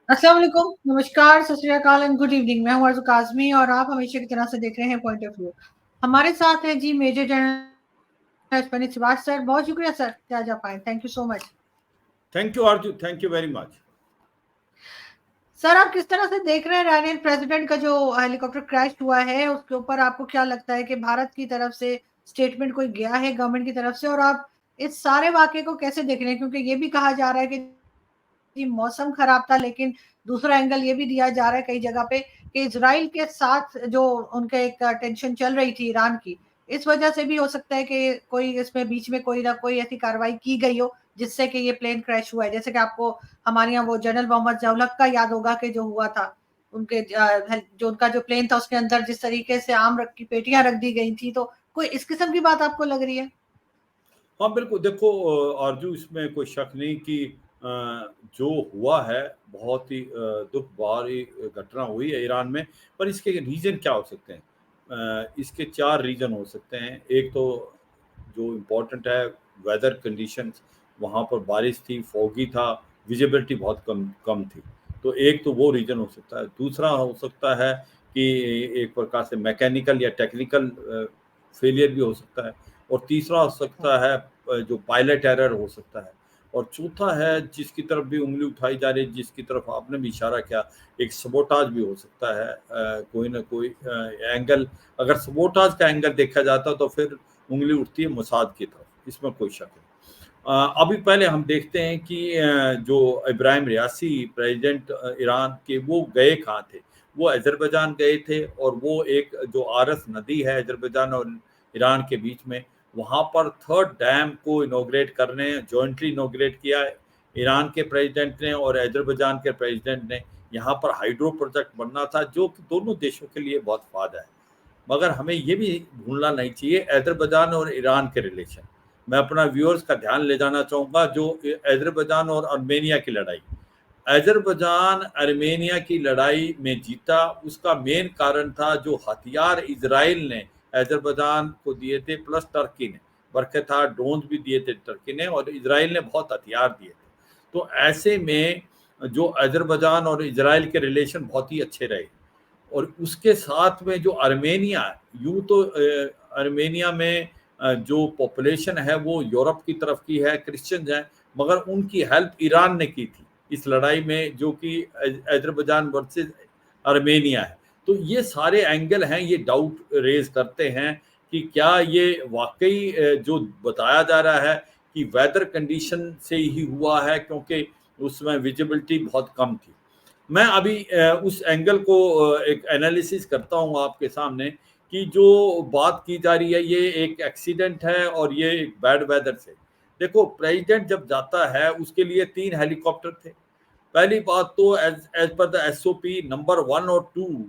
अस्सलाम वालेकुम, नमस्कार, सत श्री अकाल एंड गुड इवनिंग। मैं हूँ अर्ज़ू काज़मी और आप हमेशा की तरह से देख रहे हैं पॉइंट ऑफ व्यू। हमारे साथ हैं ji major general Ashwini Srivastava sir, बहुत शुक्रिया सर कि आज आप आए। Thank you so much. Thank you Arzoo, thank you very much. Sir, आप किस तरह से देख रहे हैं इरानियन प्रेसिडेंट का जो हेलीकॉप्टर क्रैश हुआ है, उसके ऊपर आपको क्या लगता है कि भारत की तरफ से स्टेटमेंट कोई गया है गवर्नमेंट की तरफ से और आप इस सारे वाक़ये को कैसे देख रहे हैं? क्योंकि ये भी कहा जा रहा है कि जी, मौसम खराब था, लेकिन दूसरा एंगल ये भी दिया जा रहा है कई जगह पे कि इज़राइल के साथ जो उनका एक टेंशन चल रही थी ईरान की, इस वजह से भी हो सकता है कि कोई इसमें बीच में कोई ना कोई ऐसी कार्रवाई की गई हो, जिससे कि ये प्लेन क्रैश हुआ है। जैसे कि आपको हमारे यहाँ वो जनरल मोहम्मद ज़ियाउल हक का याद होगा कि जो हुआ था, उनके जो उनका जो प्लेन था उसके अंदर जिस तरीके से आम रख की पेटियाँ रख दी गई थी, तो कोई इस किस्म की बात आपको लग रही है? हाँ, बिल्कुल देखो आरजू, इसमें कोई शक नहीं कि अ, जो हुआ है बहुत ही दुःख भरी घटना हुई है ईरान में। पर इसके रीज़न क्या हो सकते हैं? इसके 4 रीज़न हो सकते हैं। एक तो जो इम्पोर्टेंट है, वेदर कंडीशंस, वहाँ पर बारिश थी, फॉगी था, विजिबिलिटी बहुत कम कम थी। तो एक तो वो रीज़न हो सकता है। दूसरा हो सकता है कि एक प्रकार से मैकेनिकल या टेक्निकल फेलियर भी हो सकता है। और तीसरा हो सकता है जो पायलट एरर हो सकता है। और चौथा है जिसकी तरफ भी उंगली उठाई जा रही है, जिसकी तरफ आपने भी इशारा किया, एक सबोटाज भी हो सकता है। कोई ना कोई एंगल, अगर सबोटाज का एंगल देखा जाता तो फिर उंगली उठती है मोसाद की तरफ, इसमें कोई शक नहीं। अभी पहले हम देखते हैं कि जो इब्राहिम रियासी प्रेसिडेंट ईरान के, वो गए कहाँ थे? वो अजरबैजान गए थे और वो एक जो आरस नदी है अजरबैजान और ईरान के बीच में, वहाँ पर थर्ड डैम को इनॉग्रेट करने जॉइंटली इनॉग्रेट किया ईरान के प्रेसिडेंट ने और अजरबैजान के प्रेसिडेंट ने। यहाँ पर हाइड्रो प्रोजेक्ट बनना था जो कि दोनों देशों के लिए बहुत फायदा है। मगर हमें ये भी भूलना नहीं चाहिए अजरबैजान और ईरान के रिलेशन। मैं अपना व्यूअर्स का ध्यान ले जाना चाहूँगा जो अजरबैजान और आर्मेनिया की लड़ाई। अजरबैजान आर्मेनिया की लड़ाई में जीता, उसका मेन कारण था जो हथियार इजराइल ने अजरबैजान को दिए थे, प्लस टर्की ने बरकता ड्रोन भी दिए थे टर्की ने, और इजराइल ने बहुत हथियार दिए थे। तो ऐसे में जो अजरबैजान और इजराइल के रिलेशन बहुत ही अच्छे रहे। और उसके साथ में जो आर्मेनिया, यूं तो आर्मेनिया में जो पॉपुलेशन है वो यूरोप की तरफ की है, क्रिश्चियन है, मगर उनकी हेल्प ईरान ने की थी इस लड़ाई में, जो कि अजरबैजान वर्सेस आर्मेनिया है। तो ये सारे एंगल हैं, ये डाउट रेज करते हैं कि क्या ये वाकई जो बताया जा रहा है कि वेदर कंडीशन से ही हुआ है, क्योंकि उसमें विजिबिलिटी बहुत कम थी। मैं अभी उस एंगल को एक एनालिसिस करता हूँ आपके सामने कि जो बात की जा रही है ये एक एक्सीडेंट है और ये एक बैड वेदर से। देखो, प्रेसिडेंट जब जाता है उसके लिए 3 हेलीकॉप्टर थे। पहली बात तो as per the SOP number 1 और 2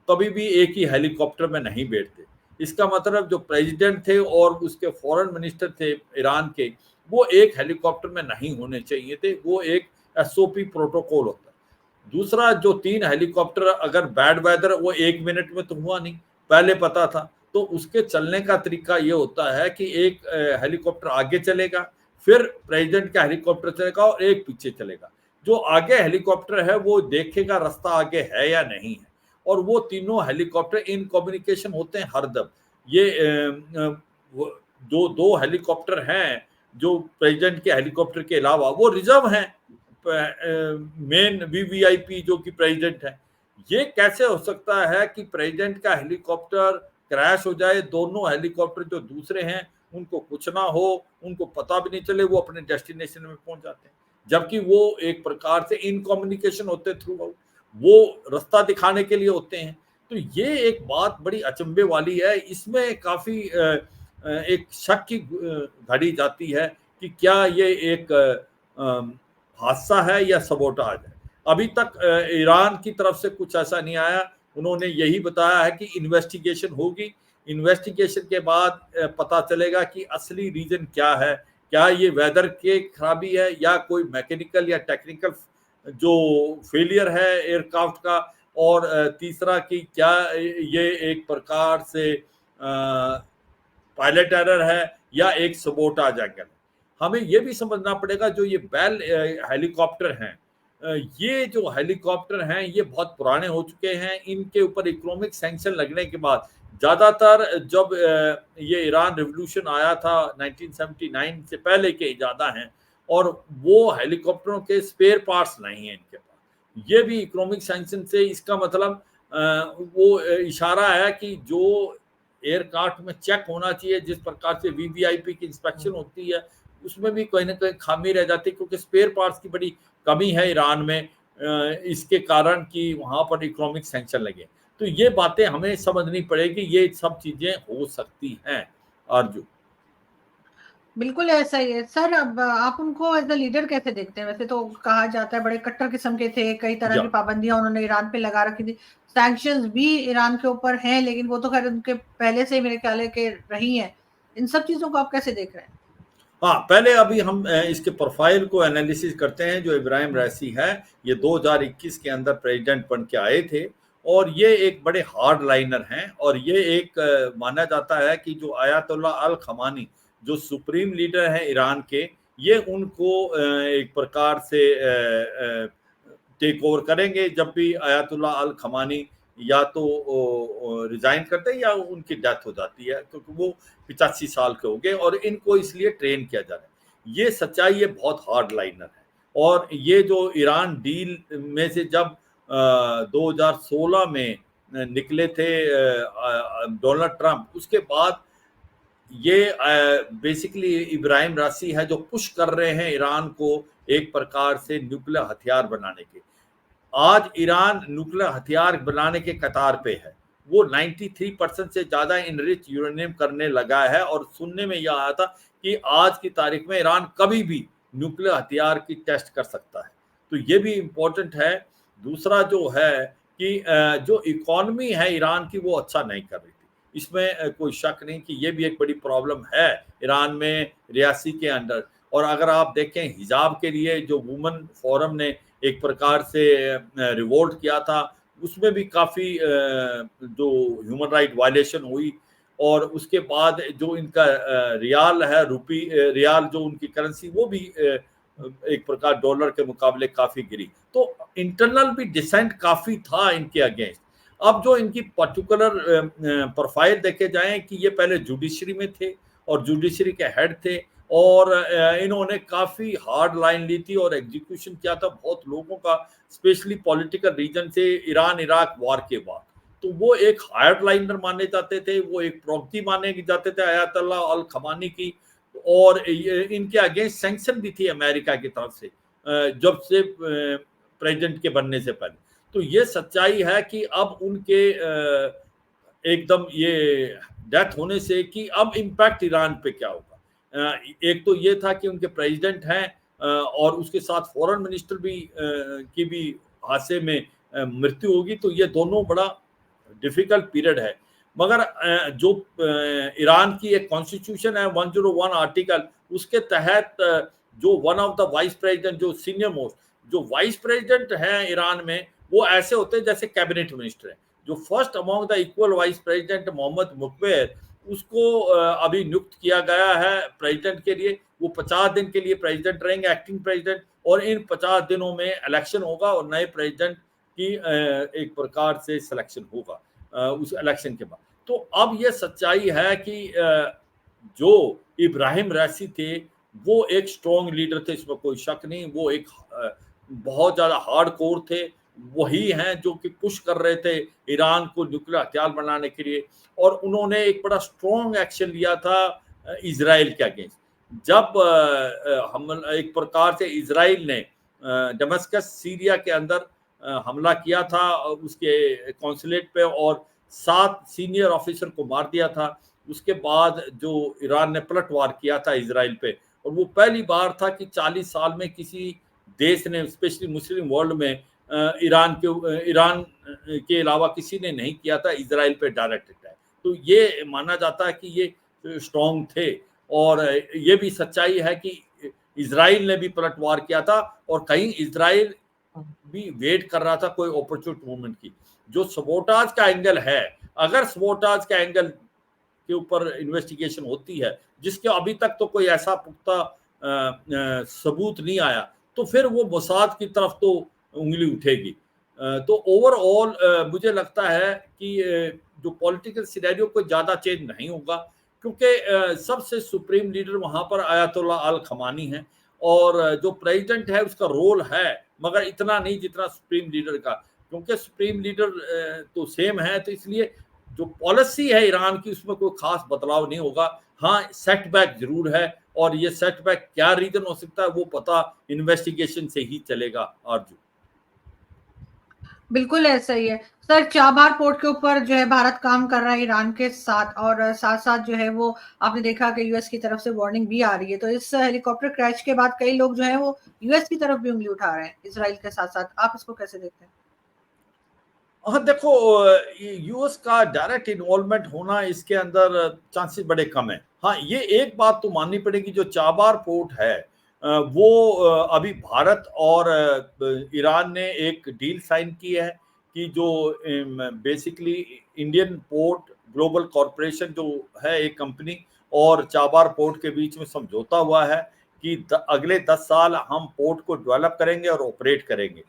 कभी भी एक ही हेलीकॉप्टर में नहीं बैठते। इसका मतलब जो प्रेसिडेंट थे और उसके फॉरेन मिनिस्टर थे ईरान के, वो एक हेलीकॉप्टर में नहीं होने चाहिए थे। वो एक एसओपी प्रोटोकॉल होता है। दूसरा, जो 3 हेलीकॉप्टर, अगर बैड वेदर वो 1 मिनट में तो हुआ नहीं, पहले पता था। तो उसके चलने का तरीका ये होता है कि एक हेलीकॉप्टर आगे चलेगा, फिर प्रेसिडेंट का हेलीकॉप्टर चलेगा और एक पीछे चलेगा। जो आगे हेलीकॉप्टर है वो देखेगा रास्ता आगे है या नहीं है, और वो तीनों हेलीकॉप्टर इन कम्युनिकेशन होते हैं हरदम। ये जो 2 हेलीकॉप्टर हैं जो प्रेसिडेंट के हेलीकॉप्टर के अलावा, वो रिजर्व हैं मेन वीवीआईपी जो कि प्रेसिडेंट है। ये कैसे हो सकता है कि प्रेसिडेंट का हेलीकॉप्टर क्रैश हो जाए, दोनों हेलीकॉप्टर जो दूसरे हैं उनको कुछ ना हो, उनको पता भी नहीं चले, वो अपने डेस्टिनेशन में पहुंच जाते हैं, जबकि वो एक प्रकार से इन कम्युनिकेशन होते थ्रू आउट, वो रास्ता दिखाने के लिए होते हैं। तो ये एक बात बड़ी अचंभे वाली है। इसमें काफी एक शक की घड़ी जाती है कि क्या ये एक हादसा है या सबोटाज है। अभी तक ईरान की तरफ से कुछ ऐसा नहीं आया। उन्होंने यही बताया है कि इन्वेस्टिगेशन होगी, इन्वेस्टिगेशन के बाद पता चलेगा कि असली रीजन क्या है। क्या ये वेदर के खराबी है या कोई मैकेनिकल या टेक्निकल जो फेलियर है एयरक्राफ्ट का, और तीसरा कि क्या ये एक प्रकार से पायलट एरर है या एक सबोटाज एंगल है। हमें यह भी समझना पड़ेगा जो ये बेल हेलीकॉप्टर हैं, ये जो हेलीकॉप्टर हैं ये बहुत पुराने हो चुके हैं, इनके ऊपर इकोनॉमिक सैंक्शन लगने के बाद ज़्यादातर जब ये ईरान रिवॉल्यूशन आया था 1979 से पहले के इजादा हैं, और वो हेलीकॉप्टरों के स्पेयर पार्ट्स नहीं हैं इनके पास। ये भी इकोनॉमिक सैंक्शन से इसका मतलब वो इशारा है कि जो एयरक्राफ्ट में चेक होना चाहिए, जिस प्रकार से वीवीआईपी की इंस्पेक्शन होती है, उसमें भी कहीं न कहीं खामी रह जाती है, क्योंकि स्पेयर पार्ट्स की बड़ी कमी है ईरान में, इसके कारण कि वहाँ पर इकोनॉमिक सैंक्शन लगे। तो ये बातें हमें समझनी पड़ेगी, ये सब चीज़ें हो सकती हैं आरज़ू। बिल्कुल ऐसा ही है। सर अब आप उनको एज़ अ लीडर कैसे देखते हैं? वैसे तो कहा जाता है बड़े कट्टर किस्म के थे, कई तरह या की पाबंदियाँ उन्होंने ईरान पे लगा रखी थी। सैंक्शंस भी ईरान के ऊपर हैं, लेकिन वो तो ख़ैर उनके पहले से ही मेरे ख़्याल है कि रही हैं। इन सब चीज़ों को आप कैसे देख रहे हैं? हाँ, पहले अभी हम इसके प्रोफाइल को एनालिसिस करते हैं। जो इब्राहिम हुँ, रईसी है, ये 2021 के अंदर प्रेसिडेंट बन के आए थे, और ये एक बड़े हार्ड लाइनर हैं, और ये एक माना जाता है कि जो आयतुल्लाह अल खमानी, जो सुप्रीम लीडर हैं ईरान के, ये उनको एक प्रकार से टेक ओवर करेंगे जब भी आयतुल्लाह अल खमानी या तो रिजाइन करते हैं या उनकी डेथ हो जाती है, क्योंकि वो 85 साल के हो गए, और इनको इसलिए ट्रेन किया जा रहा है। ये सच्चाई ये बहुत हार्ड लाइनर है। और ये जो ईरान डील में से जब 2016 में निकले थे डोनाल्ड ट्रंप, उसके बाद ये बेसिकली इब्राहिम रासी है जो पुश कर रहे हैं ईरान को एक प्रकार से न्यूक्लियर हथियार बनाने के। आज ईरान न्यूक्लियर हथियार बनाने के कतार पे है। वो 93% से ज़्यादा इनरिच यूरेनियम करने लगा है, और सुनने में यह आया था कि आज की तारीख में ईरान कभी भी न्यूक्लियर हथियार की टेस्ट कर सकता है। तो ये भी इम्पोर्टेंट है। दूसरा जो है कि जो इकोनॉमी है ईरान की, वो अच्छा नहीं कर रही थी। इसमें कोई शक नहीं कि ये भी एक बड़ी प्रॉब्लम है ईरान में, रियासी के अंडर। और अगर आप देखें, हिजाब के लिए जो वुमेन फोरम ने एक प्रकार से रिवोल्ट किया था, उसमें भी काफ़ी जो ह्यूमन राइट वायलेशन हुई, और उसके बाद जो इनका रियाल है, रुपी रियाल जो उनकी करेंसी, वो भी एक प्रकार डॉलर के मुकाबले काफ़ी गिरी। तो इंटरनल भी डिसेंट काफ़ी था इनके अगेंस्ट। अब जो इनकी पर्टिकुलर प्रोफाइल देखे जाएं कि ये पहले जुडिशरी में थे और जुडिशरी के हेड थे, और इन्होंने काफ़ी हार्ड लाइन ली थी और एग्जीक्यूशन किया था बहुत लोगों का, स्पेशली पॉलिटिकल रीजन से, ईरान इराक वॉर के बाद। तो वो एक हार्ड लाइनर माने जाते थे, वो एक प्रॉक्सी माने जाते थे आयतुल्लाह अल खमानी की। और इनके अगेंस्ट सैंक्शन भी थी अमेरिका की तरफ से जब से प्रेसिडेंट के बनने से पहले। तो ये सच्चाई है कि अब उनके एकदम ये डेथ होने से कि अब इम्पैक्ट ईरान पे क्या होगा। एक तो ये था कि उनके प्रेसिडेंट हैं, और उसके साथ फॉरेन मिनिस्टर भी की भी हादसे में मृत्यु होगी, तो ये दोनों बड़ा डिफिकल्ट पीरियड है। मगर जो ईरान की एक कॉन्स्टिट्यूशन है 101 आर्टिकल, उसके तहत जो one of the vice president, जो सीनियर मोस्ट जो वाइस प्रेसिडेंट हैं ईरान में, वो ऐसे होते हैं जैसे कैबिनेट मिनिस्टर है। जो first among the equal vice president Mohammad Mokhber, उसको अभी नियुक्त किया गया है प्रेसिडेंट के लिए। वो 50 दिन के लिए प्रेसिडेंट रहेंगे, एक्टिंग प्रेसिडेंट, और इन 50 दिनों में इलेक्शन होगा और नए प्रेसिडेंट की एक प्रकार से सिलेक्शन होगा उस इलेक्शन के बाद। तो अब ये सच्चाई है कि जो इब्राहिम रईसी थे, वो एक स्ट्रॉन्ग लीडर थे, इसमें कोई शक नहीं। वो एक बहुत ज़्यादा हार्ड कोर थे। वही हैं जो कि पुश कर रहे थे ईरान को न्यूक्लियर हथियार बनाने के लिए, और उन्होंने एक बड़ा स्ट्रॉन्ग एक्शन लिया था इजराइल के अगेंस्ट। जब हम एक प्रकार से इजराइल ने दमस्कस सीरिया के अंदर हमला किया था उसके कॉन्सुलेट पे, और 7 सीनियर ऑफिसर को मार दिया था। उसके बाद जो ईरान ने पलटवार किया था इजराइल पे, और वो पहली बार था कि 40 साल में किसी देश ने, स्पेशली मुस्लिम वर्ल्ड में, ईरान के अलावा किसी ने नहीं किया था इजराइल पे डायरेक्ट अटैक। तो ये माना जाता है कि ये स्ट्रॉन्ग थे। और ये भी सच्चाई है कि इजराइल ने भी पलटवार किया था, और कहीं इजराइल भी वेट कर रहा था कोई अपॉर्चुनिट मूवमेंट की। जो सबोटाज का एंगल है, अगर सबोटाज का एंगल के ऊपर इन्वेस्टिगेशन होती है, जिसके अभी तक तो कोई ऐसा पुख्ता सबूत नहीं आया, तो फिर वो मोसाद की तरफ तो उंगली उठेगी। तो ओवरऑल मुझे लगता है कि जो पॉलिटिकल सिनेरियो कोई ज़्यादा चेंज नहीं होगा, क्योंकि सबसे सुप्रीम लीडर वहाँ पर आयतुल्लाह अल खमानी है, और जो प्रेसिडेंट है उसका रोल है, मगर इतना नहीं जितना सुप्रीम लीडर का, क्योंकि सुप्रीम लीडर तो सेम है, तो इसलिए जो पॉलिसी है ईरान की उसमें कोई खास बदलाव नहीं होगा। हाँ, सेटबैक जरूर है, और ये सेटबैक क्या रीजन हो सकता है वो पता इन्वेस्टिगेशन से ही चलेगा। आरजू, बिल्कुल ऐसा ही है। सर, चाबहार पोर्ट के ऊपर जो है भारत काम कर रहा है ईरान के साथ, और साथ-साथ जो है वो आपने देखा कि यूएस की तरफ से वार्निंग भी आ रही है। तो इस हेलीकॉप्टर क्रैश के बाद कई लोग जो है वो यूएस की तरफ भी उँगली उठा रहे हैं, इज़राइल के साथ-साथ। आप इसको कैसे देखते हैं? हाँ देखो, यूएस का डायरेक्ट इन्वॉल्वमेंट होना इसके अंदर चांसेस बड़े कम है। हाँ, ये एक बात तो माननी पड़ेगी, जो चाबार पोर्ट है वो अभी भारत और ईरान ने एक डील साइन की है कि जो basically Indian port global corporation जो है एक कंपनी, और चाबार पोर्ट के बीच में समझौता हुआ है कि अगले 10 साल हम पोर्ट को डेवलप करेंगे और ऑपरेट करेंगे।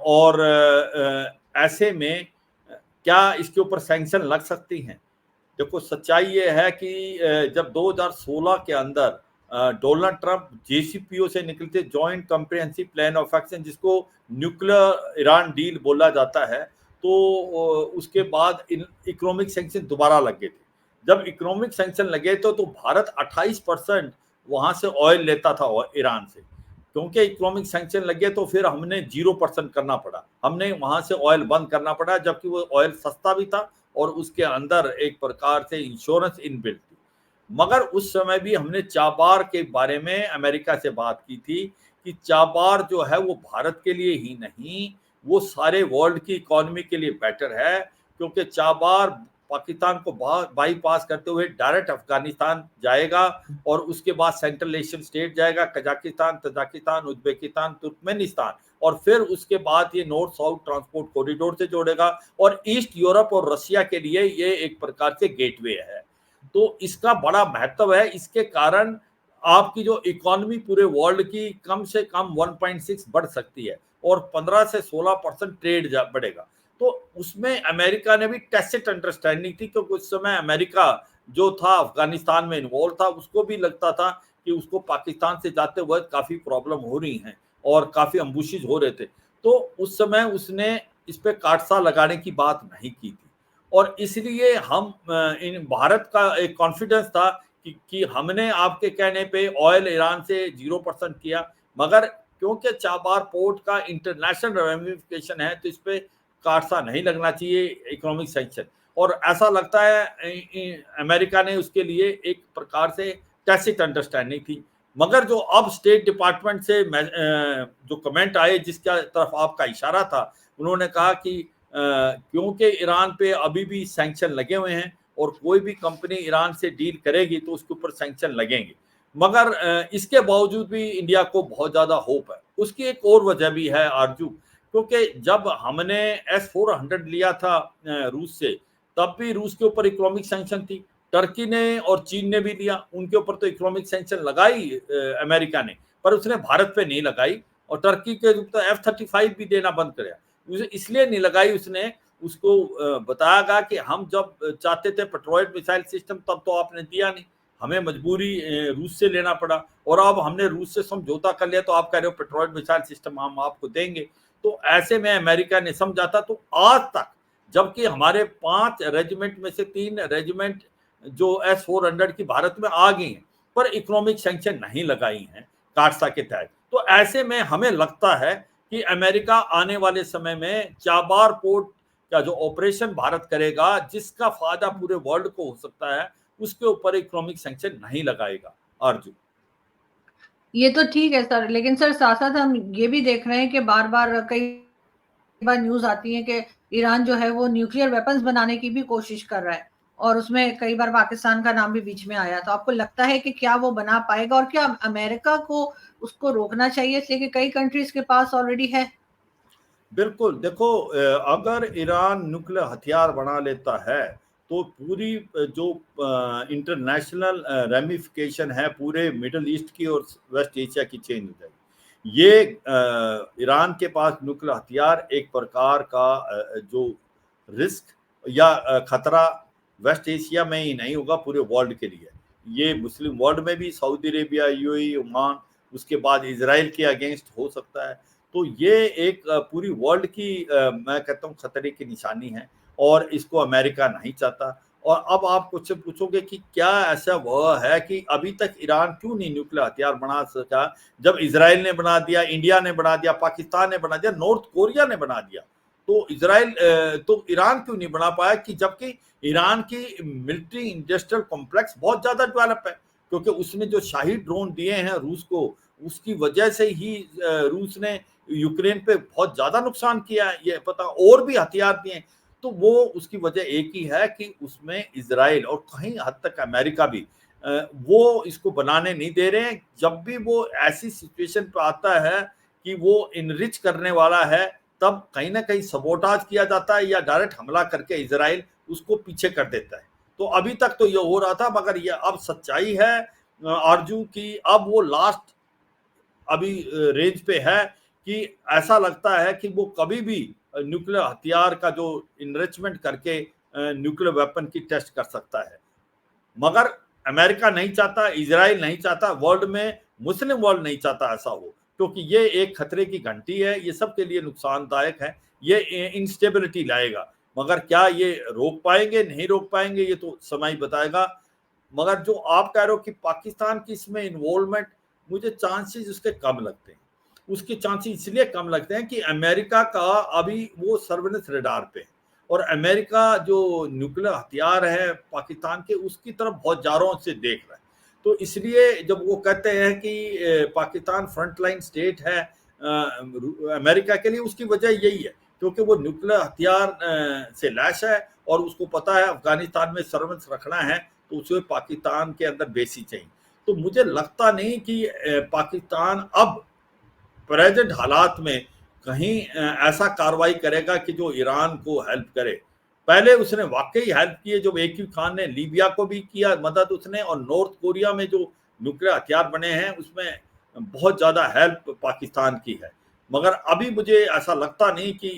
और ऐसे में क्या इसके ऊपर सैंक्शन लग सकती हैं? देखो, सच्चाई ये है कि जब 2016 के अंदर डोनाल्ड ट्रंप जेसीपीओ से निकलते, joint comprehensive plan of action, जिसको न्यूक्लियर ईरान डील बोला जाता है, तो उसके बाद इकोनॉमिक सैंक्शन दोबारा लग गए थे। जब इकोनॉमिक सैंक्शन लगे तो भारत 28% वहां से ऑयल लेता था ईरान से, क्योंकि इकोनॉमिक सैंक्शन लगे तो फिर हमने 0% करना पड़ा, हमने वहां से ऑयल बंद करना पड़ा, जबकि वो ऑयल सस्ता भी था और उसके अंदर एक प्रकार से इंश्योरेंस इनबिल्ट थी। मगर उस समय भी हमने चाबार के बारे में अमेरिका से बात की थी कि चाबार जो है वो भारत के लिए ही नहीं, वो सारे वर्ल्ड की इकोनॉमी के लिए बेटर है, क्योंकि चाबार पाकिस्तान को बाईपास करते हुए डायरेक्ट अफगानिस्तान जाएगा, और उसके बाद सेंट्रल एशियन स्टेट जाएगा, कजाकिस्तान, तजाकिस्तान, उज्बेकिस्तान, तुर्कमेनिस्तान, और फिर उसके बाद ये नॉर्थ साउथ ट्रांसपोर्ट कॉरिडोर से जोड़ेगा, और ईस्ट यूरोप और रशिया के लिए ये एक प्रकार से गेटवे है। तो इसका बड़ा महत्व है। इसके कारण आपकी जो इकोनॉमी पूरे वर्ल्ड की कम से कम 1.6 बढ़ सकती है, और 15 से 16% ट्रेड बढ़ेगा। तो उसमें अमेरिका ने भी टैसिट अंडरस्टैंडिंग थी, क्योंकि उस समय अमेरिका जो था अफगानिस्तान में इन्वॉल्व था, उसको भी लगता था कि उसको पाकिस्तान से जाते वक्त काफी प्रॉब्लम हो रही हैं और काफी अम्बुशेस हो रहे थे। तो उस समय उसने इस पे काटसा लगाने की बात नहीं की थी, और इसलिए हम इन भारत का एक कॉन्फिडेंस था कि हमने आपके कहने पे ऑयल ईरान से 0% किया, मगर क्योंकि चाबार पोर्ट का इंटरनेशनल रेमिफिकेशन है, तो इस पे काटसा नहीं लगना चाहिए, इकोनॉमिक सैंक्शन। और ऐसा लगता है अमेरिका ने उसके लिए एक प्रकार से टैसिट अंडरस्टैंडिंग थी। मगर जो अब स्टेट डिपार्टमेंट से जो कमेंट आए, जिसका तरफ आपका इशारा था, उन्होंने कहा कि क्योंकि ईरान पे अभी भी सैंक्शन लगे हुए हैं, और कोई भी कंपनी ईरान से डील करेगी तो उसके ऊपर सैंक्शन लगेंगे, मगर इसके बावजूद भी इंडिया को बहुत ज्यादा होप है। उसकी एक और वजह भी है आरजू, क्योंकि जब हमने S-400 लिया था रूस से, तब भी रूस के ऊपर इकोनॉमिक सैंक्शन थी। टर्की ने और चीन ने भी लिया, उनके ऊपर तो इकोनॉमिक सैंक्शन लगाई अमेरिका ने, पर उसने भारत पे नहीं लगाई, और टर्की के तो F-35 भी देना बंद कर, इसलिए नहीं लगाई उसने। उसको बताया गया कि हम जब चाहते थे पेट्रोइड मिसाइल सिस्टम, तब तो आपने दिया नहीं, हमें मजबूरी रूस से लेना पड़ा, और अब हमने रूस से समझौता कर लिया, तो आप कह रहे हो पेट्रोइड मिसाइल सिस्टम हम आपको देंगे। तो ऐसे में अमेरिका ने समझा था। तो आज तक, जबकि हमारे 5 रेजिमेंट में से 3 रेजिमेंट जो S-400 की भारत में आ गई हैं, पर इकोनॉमिक सैंक्शन नहीं लगाई हैं काटसा के तहत। तो ऐसे में हमें लगता है कि अमेरिका आने वाले समय में चाबार पोर्ट का जो ऑपरेशन भारत करेगा, जिसका फायदा पूरे वर्ल्ड को हो सकता है, उसके ऊपर इकोनॉमिक सैंक्शन नहीं लगाएगा। अर्जुन, ये तो ठीक है सर, लेकिन सर साथ-साथ हम ये भी देख रहे हैं कि बार-बार कई बार न्यूज़ आती है कि ईरान जो है वो न्यूक्लियर वेपन्स बनाने की भी कोशिश कर रहा है, और उसमें कई बार पाकिस्तान का नाम भी बीच में आया। तो आपको लगता है कि क्या वो बना पाएगा, और क्या अमेरिका को उसको रोकना चाहिए, इसलिए कि कई कंट्रीज़ के पास ऑलरेडी है? बिल्कुल, देखो, अगर ईरान न्यूक्लियर हथियार बना लेता है, तो पूरी जो इंटरनेशनल रेमिफिकेशन है पूरे मिडल ईस्ट की और वेस्ट एशिया की चेंज हो जाएगी। ये ईरान के पास न्यूक्लियर हथियार एक प्रकार का जो रिस्क या खतरा वेस्ट एशिया में ही नहीं होगा, पूरे वर्ल्ड के लिए। ये मुस्लिम वर्ल्ड में भी सऊदी अरेबिया, यूएई, ओमान, उसके बाद इजराइल के अगेंस्ट हो सकता है। तो ये एक पूरी वर्ल्ड की मैं कहता हूँ खतरे की निशानी है, और इसको अमेरिका नहीं चाहता। और अब आप मुझसे पूछोगे कि क्या ऐसा वह है कि अभी तक ईरान क्यों नहीं न्यूक्लियर हथियार बना सका, जब इजराइल ने बना दिया, इंडिया ने बना दिया, पाकिस्तान ने बना दिया, नॉर्थ कोरिया ने बना दिया, तो इजराइल तो ईरान क्यों नहीं बना पाया? कि जबकि ईरान की मिलिट्री इंडस्ट्रियल कॉम्प्लेक्स बहुत ज्यादा डेवलप है, क्योंकि उसने जो शाही ड्रोन दिए हैं रूस को, उसकी वजह से ही रूस ने यूक्रेन पे बहुत ज्यादा नुकसान किया है, ये पता, और भी हथियार दिए। तो वो उसकी वजह एक ही है कि उसमें इजराइल और कहीं हद तक अमेरिका भी वो इसको बनाने नहीं दे रहे हैं। जब भी वो ऐसी सिचुएशन पे आता है कि वो इनरिच करने वाला है, तब कहीं ना कहीं सबोटाज किया जाता है या डायरेक्ट हमला करके इजराइल उसको पीछे कर देता है। तो अभी तक तो ये हो रहा था, मगर ये अब सच्चाई है आरजू की, अब वो लास्ट अभी रेंज पे है कि ऐसा लगता है कि वो कभी भी न्यूक्लियर हथियार का जो इनरिचमेंट करके न्यूक्लियर वेपन की टेस्ट कर सकता है। मगर अमेरिका नहीं चाहता, इजराइल नहीं चाहता, वर्ल्ड में मुस्लिम वर्ल्ड नहीं चाहता ऐसा हो, क्योंकि ये एक खतरे की घंटी है, ये सबके लिए नुकसानदायक है, ये इंस्टेबिलिटी लाएगा। मगर क्या ये रोक पाएंगे, नहीं रोक पाएंगे, ये तो समय ही बताएगा। मगर जो आप कह रहे हो कि पाकिस्तान की इसमें इन्वॉल्वमेंट, मुझे चांसेस उसके कम लगते हैं। उसके चांसेस इसलिए कम लगते हैं कि अमेरिका का अभी वो सर्वेलेंस रडार पे है, और अमेरिका जो न्यूक्लियर हथियार है पाकिस्तान के, उसकी तरफ बहुत जोरों से देख रहा है। तो इसलिए जब वो कहते हैं कि पाकिस्तान फ्रंटलाइन स्टेट है अमेरिका के लिए, उसकी वजह यही है क्योंकि वो न्यूक्लियर हथियार से लैस है, और उसको पता है अफगानिस्तान में सर्वेलेंस रखना है, तो उसे पाकिस्तान के अंदर बेसी चाहिए। तो मुझे लगता नहीं कि पाकिस्तान अब प्रेजेंट हालात में कहीं ऐसा कार्रवाई करेगा कि जो ईरान को हेल्प करे। पहले उसने वाकई हेल्प की है, जो AQ खान ने लीबिया को भी किया मदद उसने, और नॉर्थ कोरिया में जो न्यूक्लियर हथियार बने हैं उसमें बहुत ज्यादा हेल्प पाकिस्तान की है। मगर अभी मुझे ऐसा लगता नहीं कि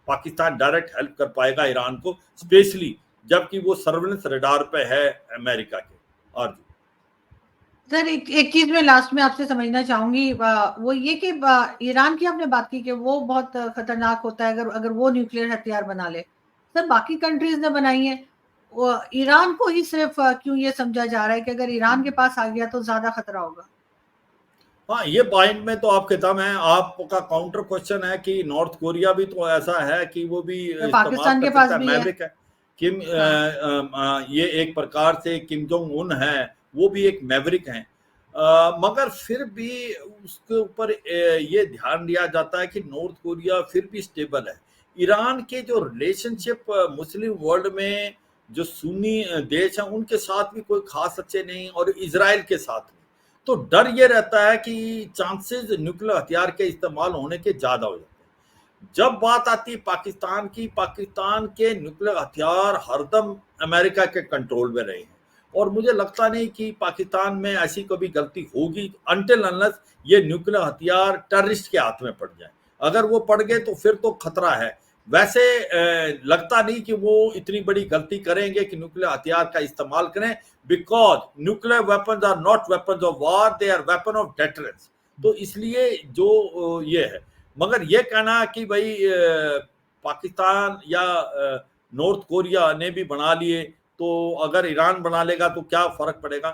पाकिस्तान डायरेक्ट हेल्प कर पाएगा ईरान को, स्पेशली जबकि वो सर्वेलेंस रडार पे है अमेरिका के। और सर एक चीज मैं लास्ट में आपसे समझना चाहूंगी, वो ये कि ईरान की आपने बात की कि वो बहुत खतरनाक होता है अगर अगर वो न्यूक्लियर हथियार बना ले। सर बाकी कंट्रीज ने बनाई है, ईरान को ही सिर्फ क्यों ये समझा जा रहा है कि अगर ईरान के पास आ गया तो ज्यादा खतरा होगा? हाँ, ये पॉइंट में तो आपके दम है। आपका काउंटर क्वेश्चन है कि नॉर्थ कोरिया भी तो ऐसा है कि वो भी तो इस्तेमाल पाकिस्तान कर के पास सकता है, भी है। मैवरिक है। किम हाँ। ये एक प्रकार से किम जोंग उन है, वो भी एक मैवरिक हैं। मगर फिर भी उसके ऊपर ये ध्यान दिया जाता है कि नॉर्थ कोरिया फिर भी स्टेबल है। ईरान के जो रिलेशनशिप मुस्लिम वर्ल्ड में जो सुन्नी देश हैं उनके साथ भी कोई खास अच्छे नहीं, और इजराइल के साथ भी। तो डर ये रहता है कि चांसेस न्यूक्लियर हथियार के इस्तेमाल होने के ज्यादा हो जाते हैं। जब बात आती है पाकिस्तान की, पाकिस्तान के न्यूक्लियर हथियार हरदम अमेरिका के कंट्रोल में रहे हैं, और मुझे लगता नहीं कि पाकिस्तान में ऐसी कभी गलती होगी अनटिल अनलेस ये न्यूक्लियर हथियार टेररिस्ट के हाथ में पड़ जाए। अगर वो पड़ गए तो फिर तो खतरा है। वैसे लगता नहीं कि वो इतनी बड़ी गलती करेंगे कि न्यूक्लियर हथियार का इस्तेमाल करें, because nuclear weapons are not weapons of war, they are weapon of deterrence. तो इसलिए जो ये है, मगर ये कहना कि भाई पाकिस्तान या नॉर्थ कोरिया ने भी बना लिए, तो अगर ईरान बना लेगा तो क्या फर्क पड़ेगा,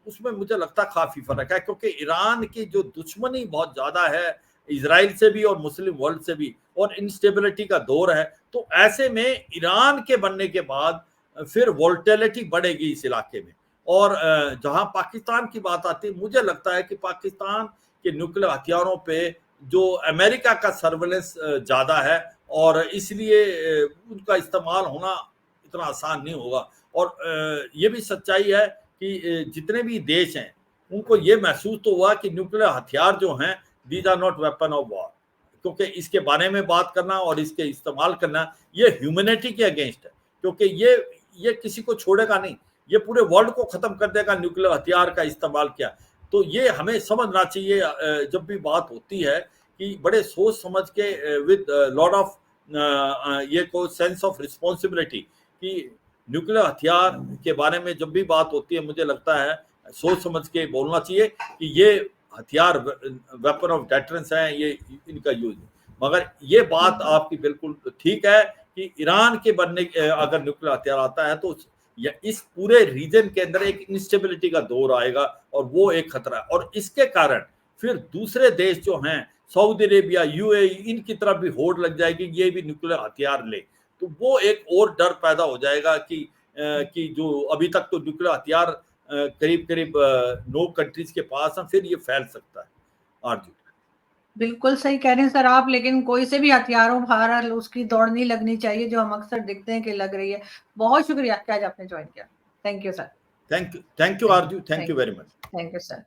उसमें मुझे लगता काफी फर्क है, क्योंकि ईरान की जो दुश्मनी बहुत ज्यादा है इजराइल से भी और मुस्लिम वर्ल्ड से भी, और इंस्टेबिलिटी का दौर है। तो ऐसे में ईरान के बनने के बाद फिर वोल्टेलिटी बढ़ेगी इस इलाके में। और जहां पाकिस्तान की बात आती है, मुझे लगता है कि पाकिस्तान के न्यूक्लियर हथियारों पे जो अमेरिका का सर्वेलेंस ज्यादा है, और इसलिए उनका इस्तेमाल होना इतना आसान नहीं होगा। और ये भी सच्चाई है कि जितने भी देश हैं उनको ये महसूस तो हुआ कि न्यूक्लियर हथियार जो हैं these are not weapon of war, क्योंकि इसके बारे में बात करना और इसके इस्तेमाल करना ये ह्यूमैनिटी के अगेंस्ट है, क्योंकि ये किसी को छोड़ेगा नहीं, ये पूरे वर्ल्ड को खत्म कर देगा न्यूक्लियर हथियार का इस्तेमाल किया। तो ये हमें समझना चाहिए जब भी बात होती है कि बड़े सोच समझ के विद लॉट ऑफ ये को सेंस ऑफ रिस्पॉन्सिबिलिटी कि न्यूक्लियर हथियार के बारे में जब भी बात होती है, मुझे लगता है सोच समझ के बोलना चाहिए कि ये हथियार वेपन ऑफ डेटरेंस है, ये इनका यूज। मगर ये बात आपकी बिल्कुल ठीक है कि ईरान के बनने अगर न्यूक्लियर हथियार आता है तो या इस पूरे रीजन के अंदर एक इंस्टेबिलिटी का दौर आएगा और वो एक खतरा है। और इसके कारण फिर दूसरे देश जो हैं, सऊदी अरेबिया, यूएई, इनकी तरफ भी होड़ लग जाएगी ये भी न्यूक्लियर हथियार ले, तो वो एक और डर पैदा हो जाएगा कि जो अभी तक तो न्यूक्लियर हथियार करीब करीब 9 कंट्रीज के पास है, फिर ये फैल सकता है। आरजू बिल्कुल सही कह रहे हैं सर आप, लेकिन कोई से भी हथियारों बाहर उसकी दौड़ नहीं लगनी चाहिए, जो हम अक्सर देखते हैं कि लग रही है। बहुत शुक्रिया कि आज आपने ज्वाइन किया। Thank you sir. Thank you Arzoo, thank you very much. Thank you sir.